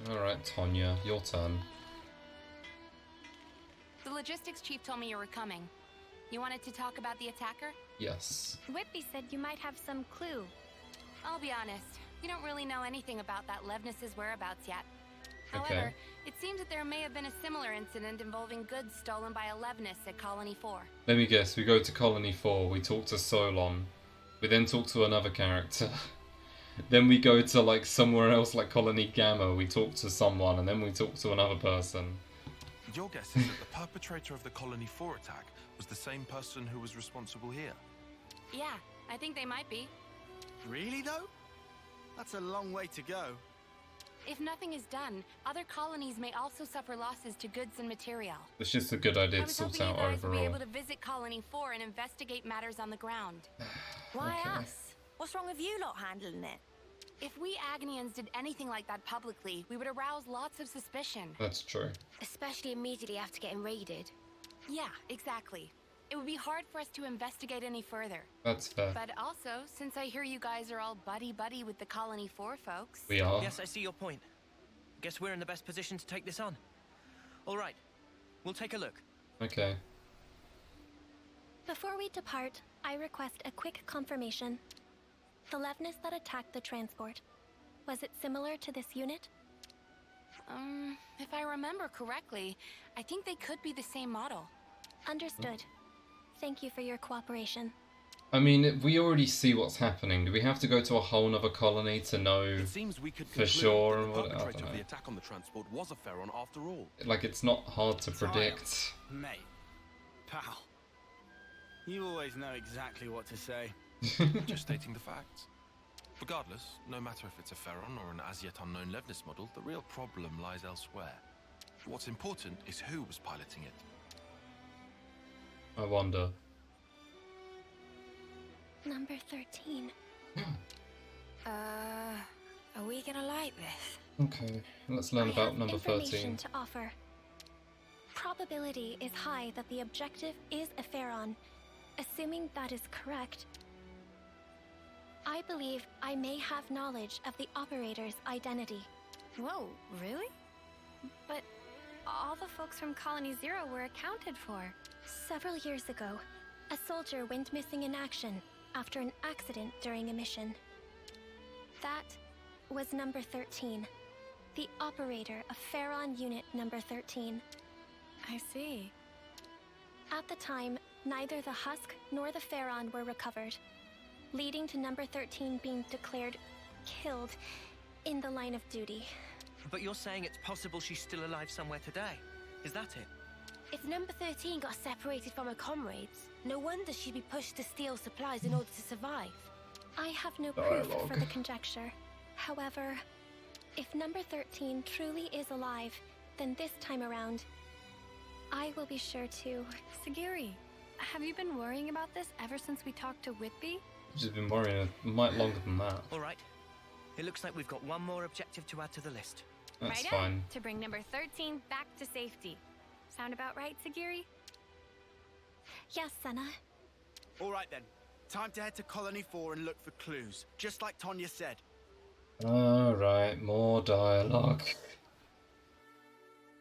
Alright, Tonya, your turn. The logistics chief told me you were coming. You wanted to talk about the attacker? Yes. Whitby said you might have some clue. I'll be honest, we don't really know anything about that Levness's whereabouts yet. Okay. However, it seems that there may have been a similar incident involving goods stolen by a Levness at Colony 4. Let me guess, we go to Colony 4, we talk to Solon, we then talk to another character, then we go to like somewhere else like Colony Gamma, we talk to someone, and then we talk to another person. Your guess is that the perpetrator of the Colony 4 attack was the same person who was responsible here? Yeah, I think they might be. Really, though? That's a long way to go. If nothing is done, other colonies may also suffer losses to goods and material. It's just a good idea I to was sort hoping out you guys would be overall. able to visit Colony 4 and investigate matters on the ground. Why Okay. us? What's wrong with you lot handling it? If we Agnians did anything like that publicly, we would arouse lots of suspicion. That's true. Especially immediately after getting raided. Yeah, exactly. It would be hard for us to investigate any further. That's fair. But also, since I hear you guys are all buddy-buddy with the Colony 4 folks... We are. Yes, I see your point. Guess we're in the best position to take this on. All right, we'll take a look. Okay. Before we depart, I request a quick confirmation. The Levness that attacked the transport, was it similar to this unit? If I remember correctly, I think they could be the same model. Understood. Thank you for your cooperation. I mean, we already see what's happening. Do we have to go to a whole nother colony to know It seems we could for conclude sure? that And the what, I perpetrator don't of the know. attack on the transport was a Pharaon after all. Like, it's not hard to predict. Mate. Pal. You always know exactly what to say. Just stating the facts. Regardless, no matter if it's a Pharaon or an as-yet unknown Levnis model, the real problem lies elsewhere. What's important is who was piloting it. I wonder. Number 13. Are we gonna like this? Okay, let's learn I about have number information 13. to offer. Probability is high that the objective is a Pharaon. Assuming that is correct, I believe I may have knowledge of the operator's identity. Whoa, really? But all the folks from Colony Zero were accounted for. Several years ago, a soldier went missing in action after an accident during a mission. That was number 13. The operator of Pharaon Unit number 13. I see. At the time, neither the husk nor the Pharaon were recovered, leading to number 13 being declared killed in the line of duty. But you're saying it's possible she's still alive somewhere today. Is that it? If number 13 got separated from her comrades, no wonder she'd be pushed to steal supplies in order to survive. I have no proof for Dialogue. the conjecture. However, if number 13 truly is alive, then this time around, I will be sure to... Segiri, have you been worrying about this ever since we talked to Whitby? She's been worrying a mite longer than that. All right. It looks like we've got one more objective to add to the list. That's Right fine. to bring number 13 back to safety. Sound about right, Segiri? Yes, Senna. All right then. Time to head to Colony 4 and look for clues, just like Tonya said. Alright, more dialogue.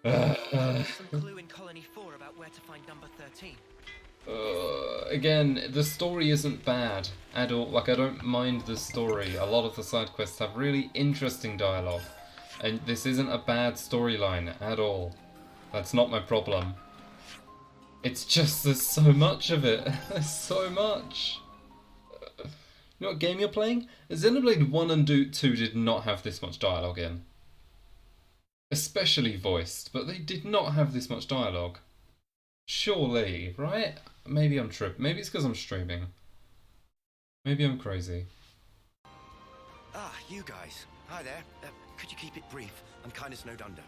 Some clue in Colony 4 about where to find number 13. Again, the story isn't bad at all. Like, I don't mind the story. A lot of the side quests have really interesting dialogue. And this isn't a bad storyline at all. That's not my problem. It's just there's so much of it. There's so much. You know what game you're playing? Xenoblade 1 and 2 did not have this much dialogue in. Especially voiced, but they did not have this much dialogue. Surely, right? Maybe I'm tripping. Maybe it's because I'm streaming. Maybe I'm crazy. Ah, you guys. Hi there. Could you keep it brief? I'm kind of snowed under.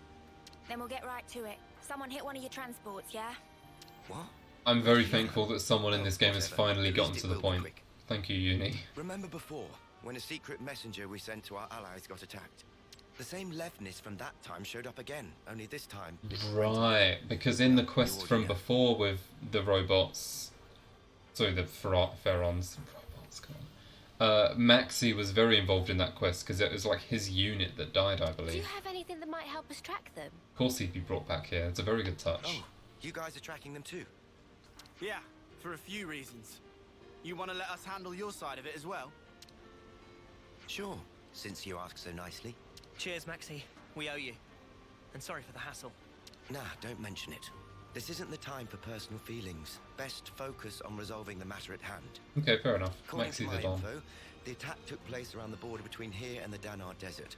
Then we'll get right to it. Someone hit one of your transports, yeah? What? I'm very thankful that someone in this game has Whatever. finally At gotten least to it the will be point. quick. Thank you, Uni. Remember before, when a secret messenger we sent to our allies got attacked? The same Levnis from that time showed up again, only this time. Right, because in the quest from before with the robots, sorry, the Pharaons, robots, come Maxie was very involved in that quest because it was like his unit that died, I Do you believe. have anything that might help us track them? Of course he'd be brought back here. It's a very good touch. Oh, you guys are tracking them too? Yeah, for a few reasons. You want to let us handle your side of it as well? Sure, since you ask so nicely. Cheers, Maxie. We owe you. And sorry for the hassle. Nah, don't mention it. This isn't the time for personal feelings. Best focus on resolving the matter at hand. Okay, fair enough. According Maxie's to a my Don. info, the attack took place around the border between here and the Danar Desert.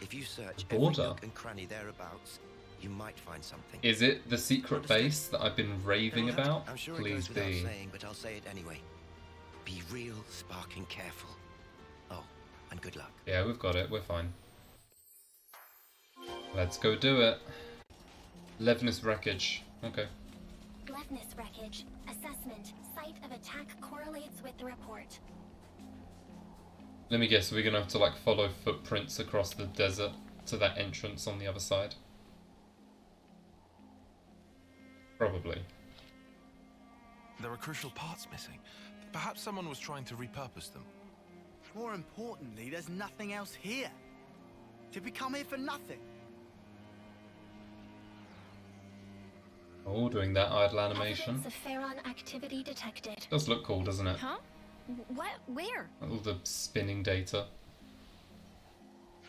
If you search every Border? nook and cranny thereabouts, you might find something. Is it the secret base that I've been raving about? I'm sure it Please goes without be. saying, but I'll say it anyway. Be real, sparking careful. Oh, and good luck. Yeah, we've got it. We're fine. Let's go do it. Levnis wreckage. Okay. Levnis wreckage. Assessment. Site of attack correlates with the report. Let me guess, we're gonna have to like follow footprints across the desert to that entrance on the other side. Probably. There are crucial parts missing. Perhaps someone was trying to repurpose them. More importantly, there's nothing else here. Did we come here for nothing? Oh, doing that idle animation. Evidence of Pharaon activity detected. Does look cool, doesn't it? Huh? What? Where? All the spinning data.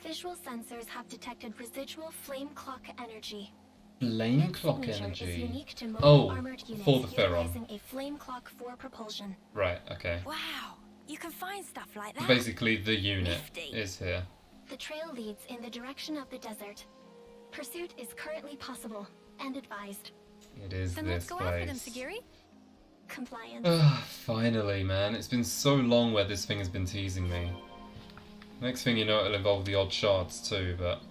Visual sensors have detected residual flame clock energy. Flame Its clock signature is energy. unique to Oh, mobile armored units for the Pharaon. utilizing a flame clock for propulsion. Right, okay. Wow. You can find stuff like that. Basically, the unit Nifty. is here. The trail leads in the direction of the desert. Pursuit is currently possible and advised. It is Then this let's go after them, place. Segiri. Compliance. Finally, man. It's been so long where this thing has been teasing me. Next thing you know, it'll involve the odd shards too, but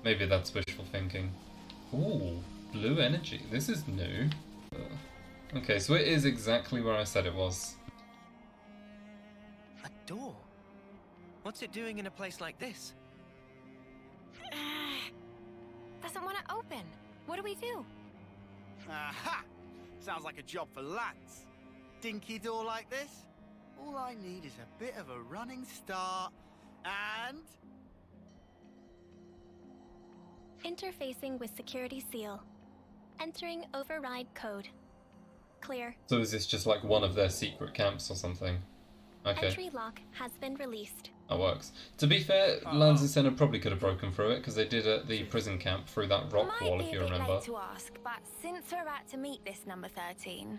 maybe that's wishful thinking. Ooh, blue energy. This is new. Okay, so it is exactly where I said it was. A door? What's it doing in a place like this? Doesn't want to open. What do we do? Aha! Sounds like a job for lads. Dinky door like this? All I need is a bit of a running start and... Interfacing with security seal. Entering override code. Clear. So is this just like one of their secret camps or something? Okay, Entry lock has been released. that works. To be fair, Lanzicena probably could have broken through it because they did at the prison camp through that rock Might wall, be if a you bit remember. late to ask, but since we're about to meet this number 13,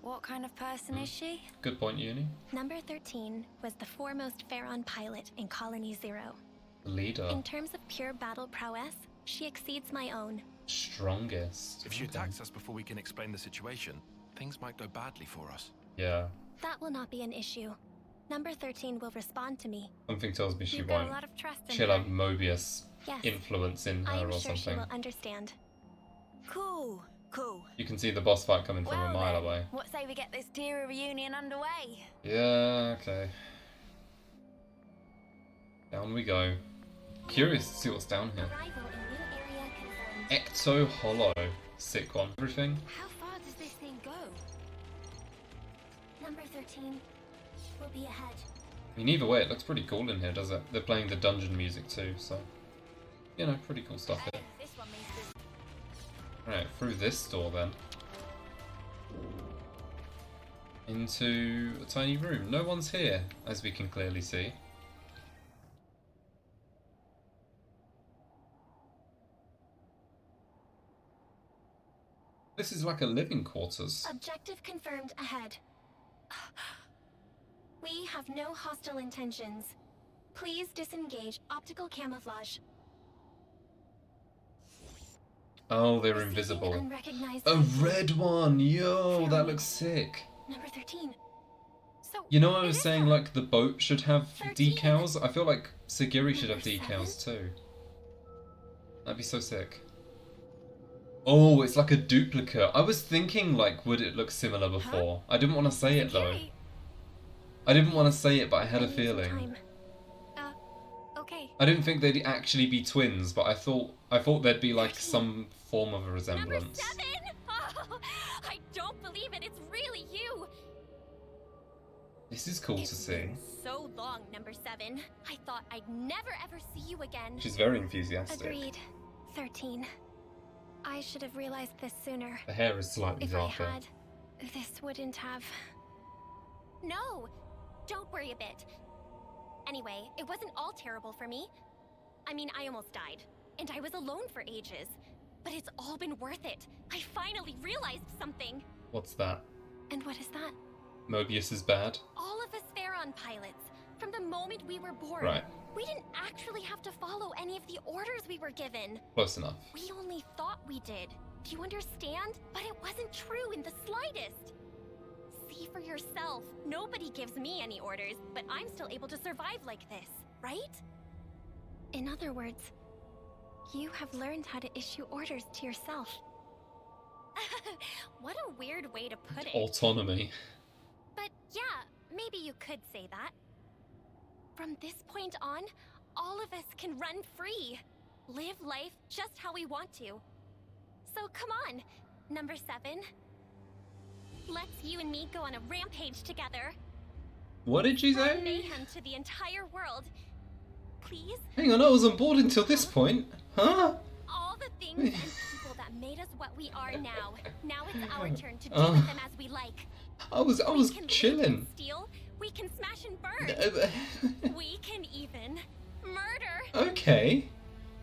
what kind of person is she? Good point, Uni. Number 13 was the foremost Pharaon pilot in Colony Zero. Leader. In terms of pure battle prowess, she exceeds my own. Strongest. If she Okay. attacks us before we can explain the situation, things might go badly for us. Yeah. That will not be an issue. Number 13 will respond to me. Something tells me she You've got a won't. lot of trust in She'll her. have Mobius Yes, influence in I her am or sure she something. will understand. Cool, cool. You can see the boss fight coming from Well a mile then, away. what say we get this Tira reunion underway? Yeah, okay. Down we go. Curious to see what's down here. Arrival in new area confirmed. Ecto Hollow. Sick one. Everything. How far does this thing go? Number 13 will be ahead. I mean, either way, it looks pretty cool in here, does it? They're playing the dungeon music too, so... You know, pretty cool stuff here. This one means this. Alright, through this door then. Into a tiny room. No one's here, as we can clearly see. This is like a living quarters. Objective confirmed ahead. We have no hostile intentions. Please disengage optical camouflage. Oh, they're Receiving invisible. unrecognized A ID. red one! Yo, that looks sick. Number 13. So, You know, I it was is saying her. like the boat should have 13. decals. I feel like Segiri should have Number decals too. That'd be so sick. Oh, it's like a duplicate. I was thinking like, would it look similar before? I didn't want to say it though. Segiri. I didn't want to say it, but I had a I'm losing feeling. time. Okay. I didn't think they'd actually be twins, but I thought there'd be like some form of a Number resemblance. 7! Oh, I don't believe it. It's really you. This is cool to It's see. been so long, number 7. I thought I'd never ever see you again. She's very enthusiastic. Agreed. 13. I should have realized this sooner. The hair is slightly If darker. I had, this wouldn't have... No! Don't worry a bit. Anyway, it wasn't all terrible for me. I mean, I almost died. And I was alone for ages. But it's all been worth it. I finally realized something. What's that? And what is that? Mobius is bad? All of us Theron pilots, from the moment we were born, Right. we didn't actually have to follow any of the orders we were given. Close enough. We only thought we did. Do you understand? But it wasn't true in the slightest. See for yourself. Nobody gives me any orders, but I'm still able to survive like this, right? In other words, you have learned how to issue orders to yourself. What a weird way to put it. Autonomy. But yeah, maybe you could say that. From this point on, all of us can run free. Live life just how we want to. So come on, number 7. Let's you and me go on a rampage together. What did she Bring say? mayhem to the entire world. Please? Hang on, I was on board until this point. Huh? All the things and people that made us what we are now. Now it's our turn to do Oh. with them as we like. I was We can chilling. loot and steal. We can smash and burn. We can even murder. Okay.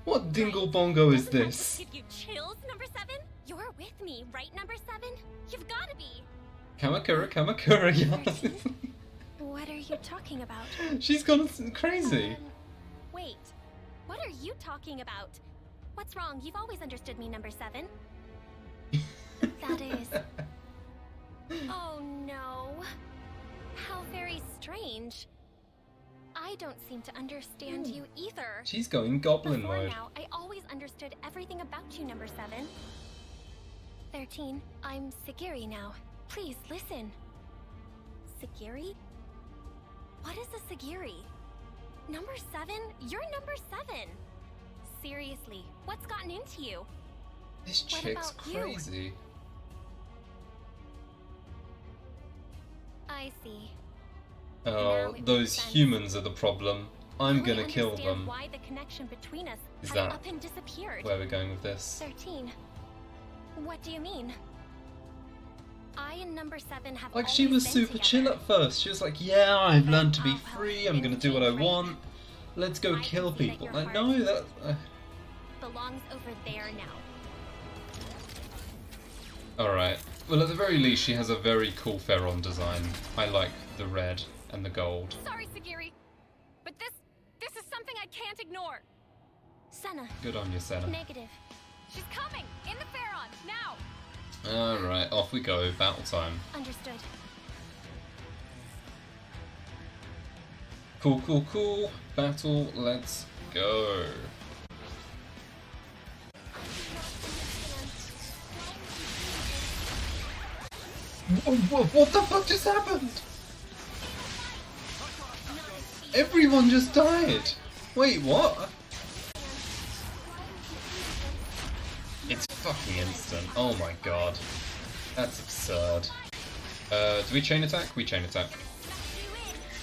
What dingle bongo is Doesn't that this? just give you chills, number 7? You're with me, right, number 7? You've got to be. Kamakura, yes. What are you talking about? She's gone crazy. Wait. What are you talking about? What's wrong? You've always understood me, number 7. That is... Oh no. How very strange. I don't seem to understand you either. She's going goblin Before mode. now, I always understood everything about you, number 7. 13, I'm Segiri now. Please, listen. Segiri? What is a Segiri? Number 7? You're number 7! Seriously, what's gotten into you? This What chick's about you? crazy. I see. Oh, Now it makes those sense. humans are the problem. I'm Now I gonna kill understand them. Why the connection between us Is had that up and disappeared. Where we're going with this? 13. What do you mean? I and number 7 have Like, she always was been super together. chill at first. She was like, yeah, I've learned to be well, free. I'm in gonna do what I theory. want. Let's go I kill can see that people. your Like, heart- no, that... Belongs over there now. Alright. Well, at the very least, she has a very cool Ferron design. I like the red and the gold. Sorry, Segiri, but this is something I can't ignore. Senna, Good on you, Senna. negative. She's coming in the Pharaon now. Alright, off we go. Battle time. Understood. Cool, cool, cool. Battle, let's go. What the fuck just happened? Everyone just died. Wait, what? It's fucking instant. Oh my god. That's absurd. Do we chain attack? We chain attack.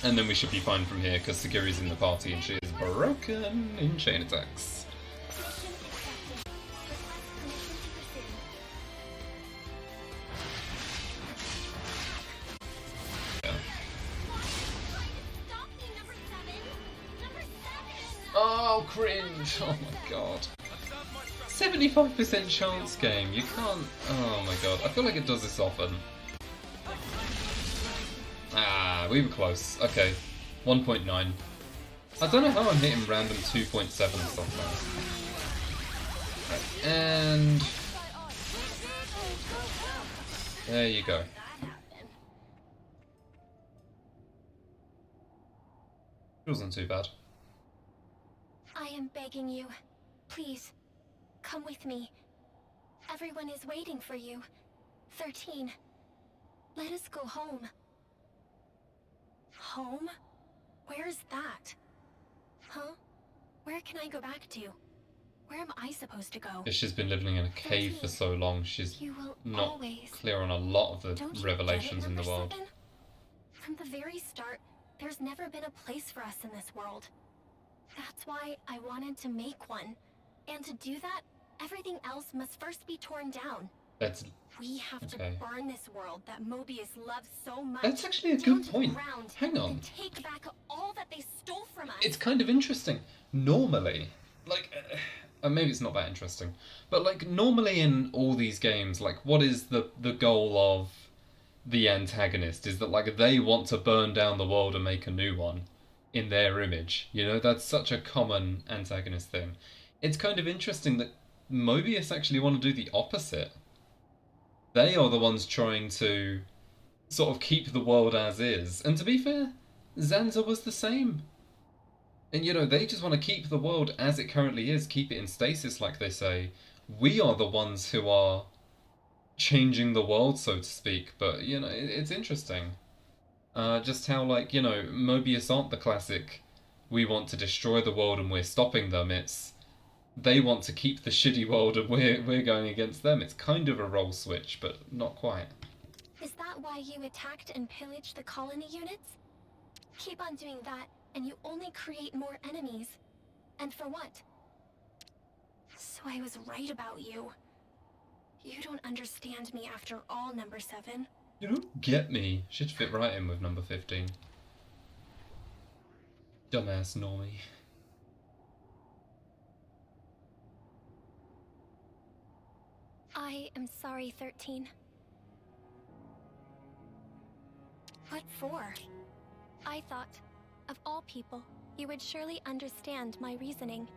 And then we should be fine from here, because Segiri's in the party and she is broken in chain attacks. Yeah. Stop me, number 7! Number 7! Oh, cringe! Oh my god. 75% chance game, you can't... Oh my god, I feel like it does this often. Ah, we were close. Okay, 1.9. I don't know how I'm hitting random 2.7 sometimes. Right, and... There you go. It wasn't too bad. I am begging you. Please, come with me. Everyone is waiting for you. 13. Let us go home. Home? Where's that? Huh? Where can I go back to? Where am I supposed to go? Because she's been living in a cave for so long, she's You will not always... clear on a lot of the Don't you revelations get it, in the number world. 7? From the very start, there's never been a place for us in this world. That's why I wanted to make one. And to do that, everything else must first be torn down. That's We have okay. to burn this world that Mobius loves so much. That's actually a down good to the point. ground, Hang on. And take back all that they stole from us. It's kind of interesting. Normally, like, maybe it's not that interesting, but like normally in all these games, like, what is the goal of the antagonist? Is that like they want to burn down the world and make a new one in their image? You know, that's such a common antagonist thing. It's kind of interesting that Mobius actually want to do the opposite. They are the ones trying to sort of keep the world as is. And to be fair, Zanza was the same. And you know, they just want to keep the world as it currently is, keep it in stasis like they say. We are the ones who are changing the world, so to speak. But, you know, it's interesting. Just how, like, you know, Mobius aren't the classic, we want to destroy the world and we're stopping them. It's, they want to keep the shitty world and we're going against them. It's kind of a role switch, but not quite. Is that why you attacked and pillaged the colony units? Keep on doing that, and you only create more enemies. And for what? So I was right about you. You don't understand me after all, number 7. You don't get me. Should fit right in with number 15. Dumbass normie. I am sorry, 13. What for? I thought, of all people, you would surely understand my reasoning.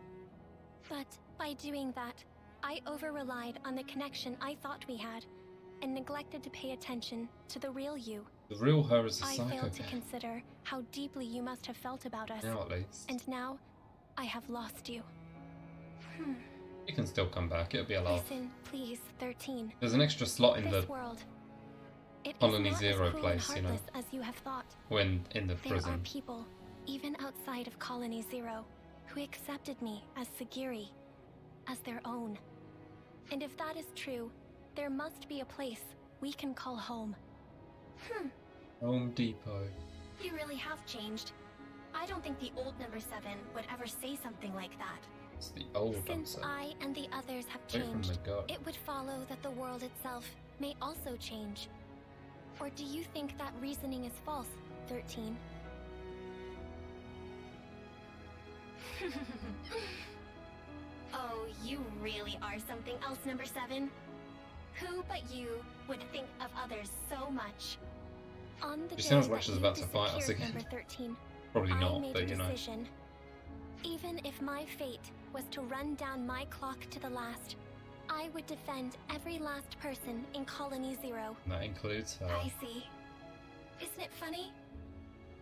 But by doing that, I over-relied on the connection I thought we had, and neglected to pay attention to the real you. The real her is a I failed to psychopath. consider how deeply you must have felt about us. Now at least. And now, I have lost you. You can still come back, it'll be a laugh. Listen, please, 13. There's an extra slot in This the world. It Colony is not Zero as cruel place, and you know. heartless as you have thought. when in the There are prison. people, even outside of Colony Zero, who accepted me as Segiri, as their own. And if that is true, there must be a place we can call home. Home Depot. You really have changed. I don't think the old number 7 would ever say something like that. It's the old Since answer. I and the others have Straight from the changed, gut. it would follow that the world itself may also change. Or do you think that reasoning is false, 13? Oh, you really are something else, number 7. Who but you would think of others so much? On the She day sounds like that she's you about to fight us disappeared, again. number 13, Probably I not, made but a you know. decision. Even if my fate was to run down my clock to the last, I would defend every last person in Colony Zero. That includes her. I see. Isn't it funny?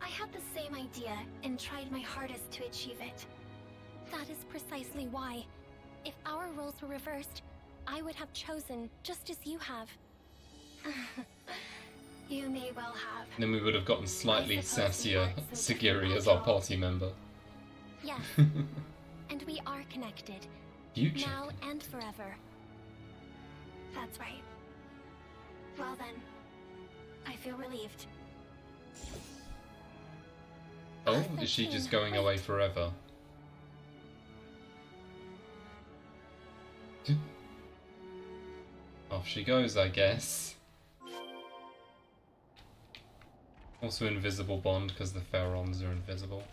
I had the same idea and tried my hardest to achieve it. That is precisely why, if our roles were reversed, I would have chosen just as you have. You may well have. Then we would have gotten slightly I suppose we sassier aren't so Segiri different as our after all. party member. Yes, and we are connected, Future. now and forever. That's right. Well then, I feel relieved. Oh, is she just going away forever? Off she goes, I guess. Also invisible bond because the Pharaons are invisible.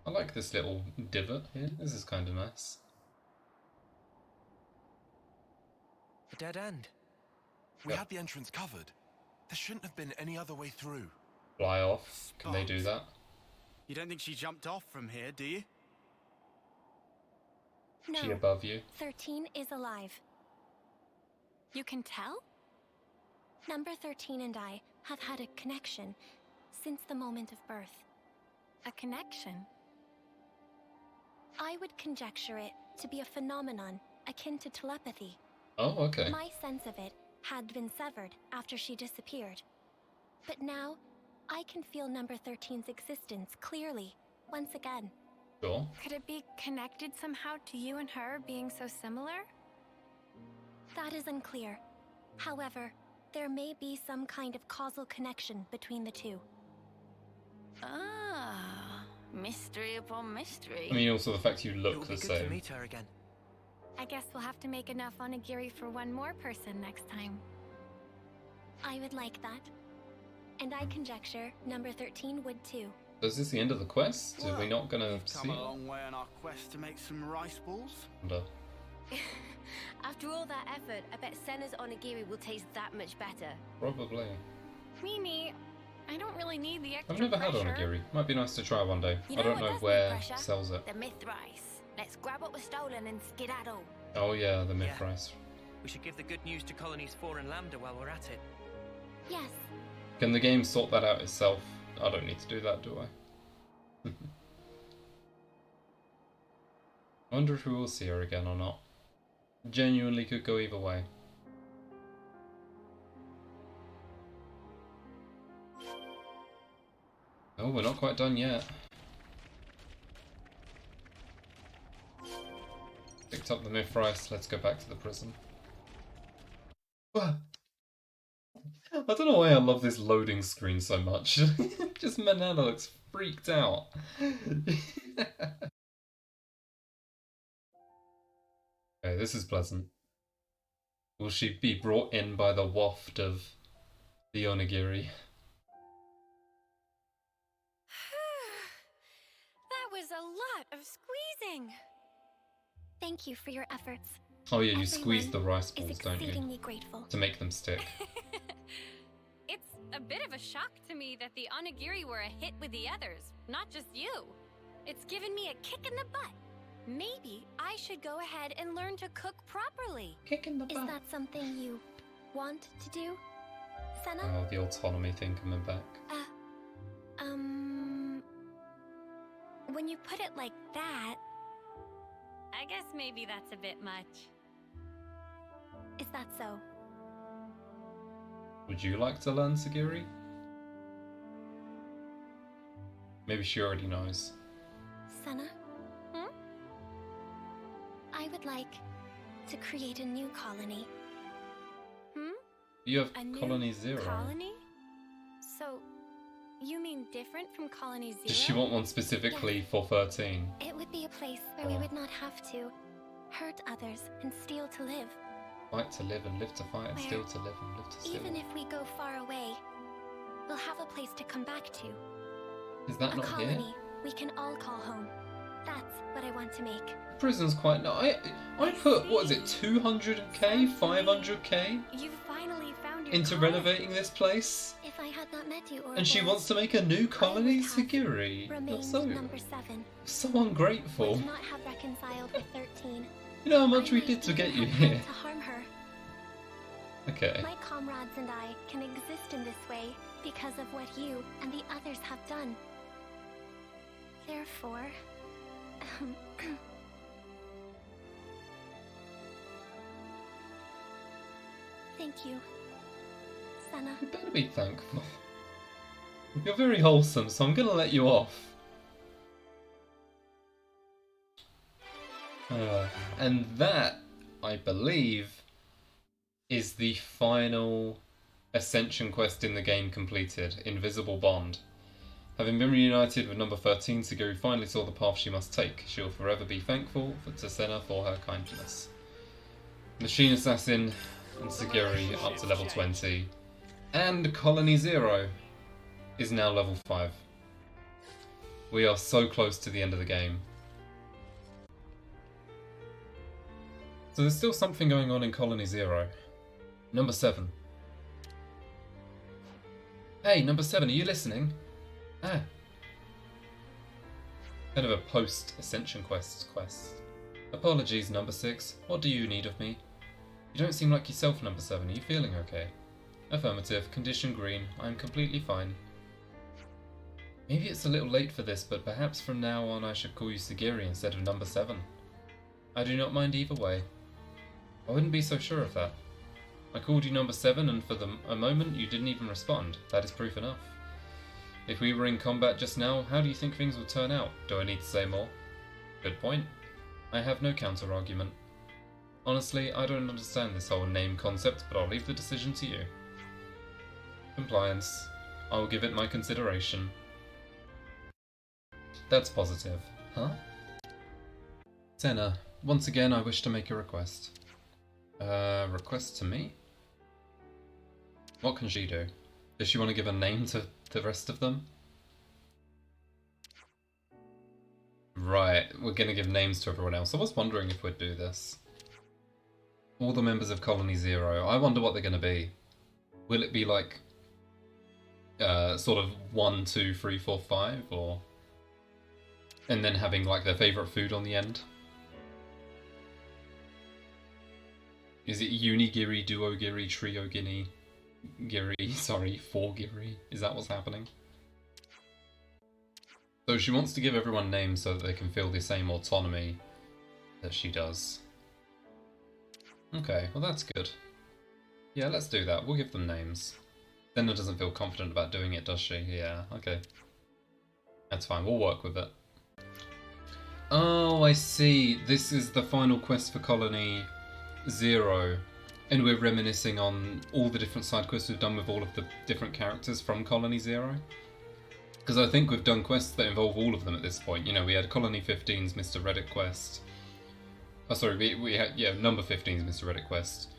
I like this little divot here. This is kind of nice. A dead end. We Yep. had the entrance covered. There shouldn't have been any other way through. Fly off. Can they do that? You don't think she jumped off from here, do you? No, She above you? 13 is alive. You can tell? Number 13 and I have had a connection since the moment of birth. A connection? I would conjecture it to be a phenomenon akin to telepathy. Oh, okay. My sense of it had been severed after she disappeared. But now, I can feel number 13's existence clearly, once again. Sure. Could it be connected somehow to you and her being so similar? That is unclear, However, there may be some kind of causal connection between the two. Ah, mystery upon mystery. I mean, also the fact you It look would be the good to same. meet her again. I guess we'll have to make enough onigiri for one more person next time. I would like that. And I conjecture number 13 would too. Is this the end of the quest? Are we not gonna We've see come it? a long way on our quest to make some rice balls. Wonder. After all that effort, I bet Senna's onigiri will taste that much better. Probably. Mimi, I don't really need the extra I've never had pressure. onigiri. Might be nice to try one day. You I don't what know does need where pressure? sells it. The myth rice. Let's grab what was stolen and skedaddle. Oh yeah, the myth Yeah. rice. We should give the good news to Colonies 4 and Lambda while we're at it. Yes, Can the game sort that out itself? I don't need to do that, do I? I wonder if we will see her again or not. Genuinely could go either way. Oh, we're not quite done yet. Picked up the myth rice, let's go back to the prison. I don't know why I love this loading screen so much. Just Manana looks freaked out. Okay, this is pleasant. Will she be brought in by the waft of the onigiri? that was a lot of squeezing. Thank you for your efforts. Oh yeah, you squeeze the Everyone rice is balls, don't you? exceedingly grateful. To make them stick. It's a bit of a shock to me that the onigiri were a hit with the others, not just you. It's given me a kick in the butt. Maybe I should go ahead and learn to cook properly. Kick in the Is that something you want to do, Senna? Oh, the autonomy thing coming back. When you put it like that, I guess maybe that's a bit much. is that so? Would you like to learn Segiri? Maybe she already knows. Senna? I would like to create a new colony. You have A new Colony Zero. colony? So, you mean different from Colony Zero? Does she want one specifically for 13? It would be a place where we would not have to hurt others and steal to live. Fight to live and live to fight and Where steal to live and live to steal. Even if we go far away, we'll have a place to come back to. Is that A not colony here? we can all call home. That's what I want to make. Prison's quite nice. I put, what is it, 200k, 500k You finally found your into calling. renovating this place? If I had not met you, And she Ouroboros, wants to make a new colony? I would have Segiri? remained That's so number 7. ungrateful. Would not have reconciled with 13. You know how much I we might did to even get you have had here. to harm her. Okay. My comrades and I can exist in this way because of what you and the others have done. Therefore, thank you, Senna. You better be thankful. You're very wholesome, so I'm gonna let you off. And that, I believe, is the final Ascension quest in the game completed, Invisible Bond. Having been reunited with number 13, Segiri finally saw the path she must take. She will forever be thankful to Senna for her kindness. Machine Assassin and Segiri up to level 20. And Colony Zero is now level 5. We are so close to the end of the game. So there's still something going on in Colony Zero. Number 7. Hey, number 7, are you listening? Ah. Kind of a post-Ascension quest. Apologies, number 6. What do you need of me? You don't seem like yourself, number 7. Are you feeling okay? Affirmative. Condition green. I am completely fine. Maybe it's a little late for this, but perhaps from now on I should call you Segiri instead of number 7. I do not mind either way. I wouldn't be so sure of that. I called you number 7 and for a moment you didn't even respond. That is proof enough. If we were in combat just now, how do you think things would turn out? Do I need to say more? Good point. I have no counter-argument. Honestly, I don't understand this whole name concept, but I'll leave the decision to you. Compliance. I will give it my consideration. That's positive. Huh? Senna, once again I wish to make a request. Request to me? What can she do? Does she want to give a name to the rest of them? Right, we're gonna give names to everyone else. I was wondering if we'd do this. All the members of Colony Zero. I wonder what they're gonna be. Will it be like sort of 1, 2, 3, 4, 5, or and then having like their favourite food on the end? Is it Unigiri, Duogiri, Triogiri, Giri, sorry, 4-giri? Is that what's happening? So she wants to give everyone names so that they can feel the same autonomy that she does. Okay, well that's good. Yeah, let's do that. We'll give them names. Senna doesn't feel confident about doing it, does she? Yeah, okay. That's fine, we'll work with it. Oh, I see. This is the final quest for Colony Zero. And we're reminiscing on all the different side quests we've done with all of the different characters from Colony Zero. Because I think we've done quests that involve all of them at this point. You know, we had Colony 15's Mr. Reddit quest. Oh, sorry, we had, yeah, number 15's Mr. Reddit quest.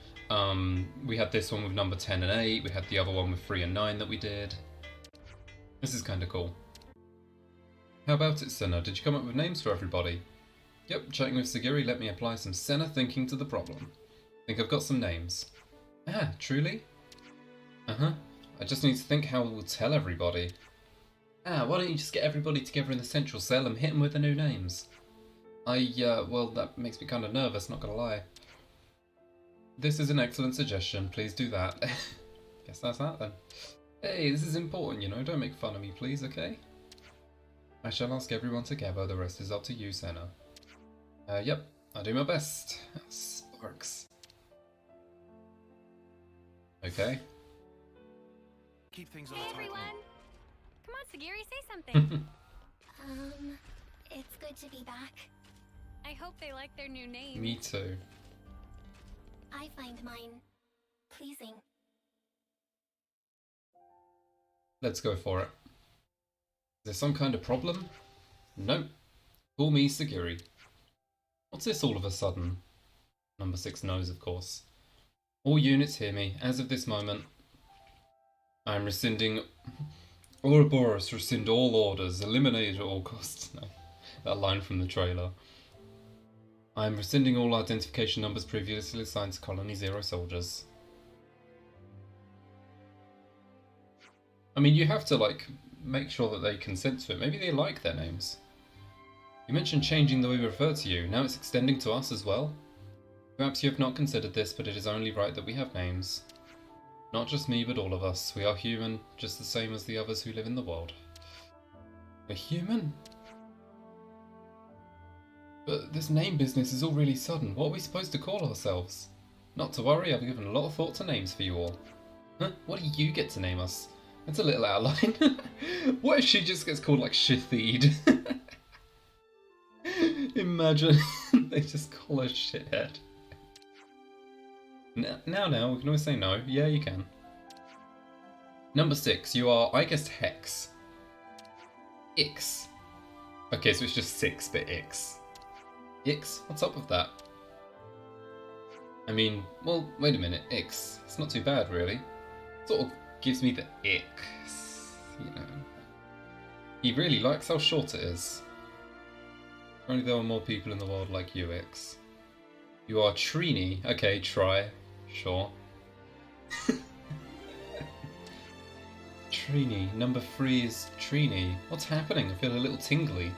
We had this one with number 10 and 8. We had the other one with 3 and 9 that we did. This is kind of cool. How about it, Senna? Did you come up with names for everybody? Yep, chatting with Segiri let me apply some Senna thinking to the problem. Think I've got some names. Ah, truly? Uh-huh. I just need to think how we'll tell everybody. Ah, why don't you just get everybody together in the central cell and hit them with the new names? Well, that makes me kind of nervous, not gonna lie. This is an excellent suggestion, please do that. Guess that's that then. Hey, this is important, you know, don't make fun of me, please, okay? I shall ask everyone together, the rest is up to you, Senna. Yep, I'll do my best. Sparks. Okay. Keep things on Hey a tight everyone! note. Come on, Segiri, say something. It's good to be back. I hope they like their new name. Me too. I find mine pleasing. Let's go for it. Is there some kind of problem? Nope. Call me Segiri. What's this all of a sudden? Number 6 knows, of course. All units hear me. As of this moment, I am rescinding... Ouroboros, rescind all orders. Eliminate at all costs. No, that line from the trailer. I am rescinding all identification numbers previously assigned to Colony Zero soldiers. I mean, you have to, like, make sure that they consent to it. Maybe they like their names. You mentioned changing the way we refer to you. Now it's extending to us as well? Perhaps you have not considered this, but it is only right that we have names. Not just me, but all of us. We are human, just the same as the others who live in the world. We're human? But this name business is all really sudden. What are we supposed to call ourselves? Not to worry, I've given a lot of thought to names for you all. Huh? What do you get to name us? That's a little out of line. What if she just gets called like Shithid? Imagine they just call her shithead. Now, we can always say no. Yeah, you can. Number 6, you are, I guess, Hex. Ix. Okay, so it's just 6, but Ix. Ix? What's up with that? I mean, well, wait a minute. Ix. It's not too bad, really. Sort of gives me the ick, you know. He really likes how short it is. If only there were more people in the world like you, Ix. You are Trini. Okay, try. Sure. Trini. Number 3 is Trini. What's happening? I feel a little tingly.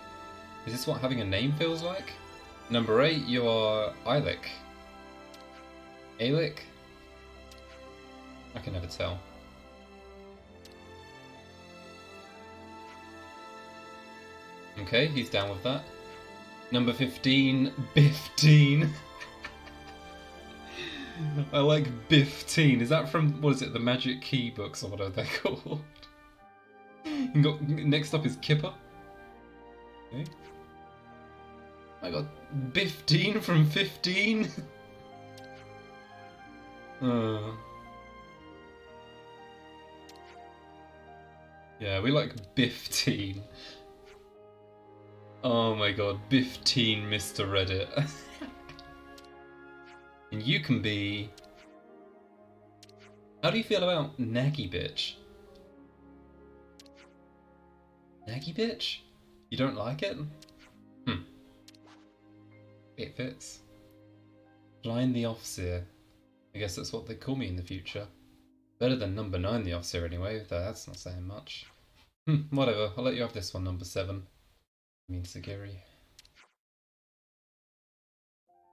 Is this what having a name feels like? Number 8, you are Eilic. Eilic? I can never tell. Okay, he's down with that. Number 15, Biff-teen. I like Biff-teen. Is that from, what is it, the Magic Key books or whatever they're called? Next up is Kipper. Okay. I got Biff-teen from 15. Yeah, we like Biff-teen. Oh my god, Biff-teen Mr. Reddit. And you can be... How do you feel about Naggy Bitch? Naggy Bitch? You don't like it? It fits. Blind the Officer. I guess that's what they call me in the future. Better than number 9 the Officer anyway, though that's not saying much. Whatever, I'll let you have this one, number 7. I mean Segiri.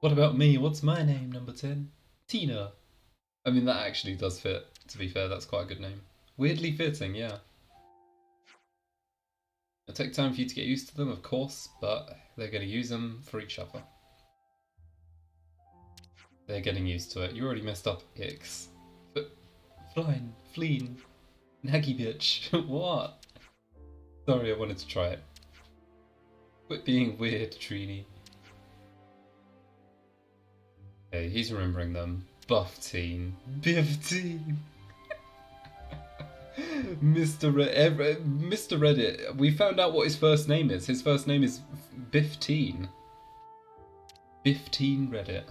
What about me? What's my name, number 10? Tina. I mean, that actually does fit, to be fair, that's quite a good name. Weirdly fitting, yeah. It'll take time for you to get used to them, of course, but they're going to use them for each other. They're getting used to it. You already messed up, Ix. Flying, fleen, Naggy Bitch. What? Sorry, I wanted to try it. Quit being weird, Trini. Okay, he's remembering them. Buff-teen. Biff-teen. Mr. Reddit. We found out what his first name is. His first name is Biff-teen. Biff-teen Reddit.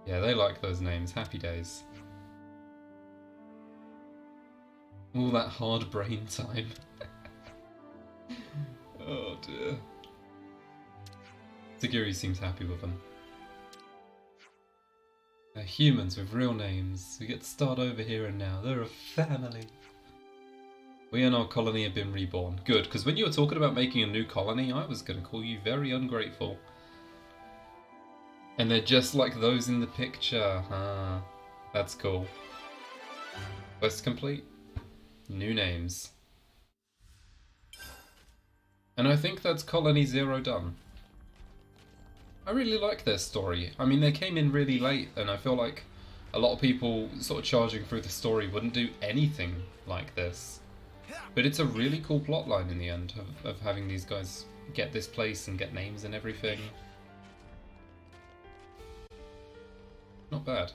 Yeah, they like those names. Happy days. All that hard brain time. Oh dear. Segiri seems happy with them. They're humans with real names. We get to start over here and now. They're a family. We and our colony have been reborn. Good, because when you were talking about making a new colony, I was going to call you very ungrateful. And they're just like those in the picture. Ah, that's cool. Quest complete. New names. And I think that's Colony 0 done. I really like their story. I mean, they came in really late, and I feel like a lot of people sort of charging through the story wouldn't do anything like this. But it's a really cool plotline in the end, of having these guys get this place and get names and everything. Not bad.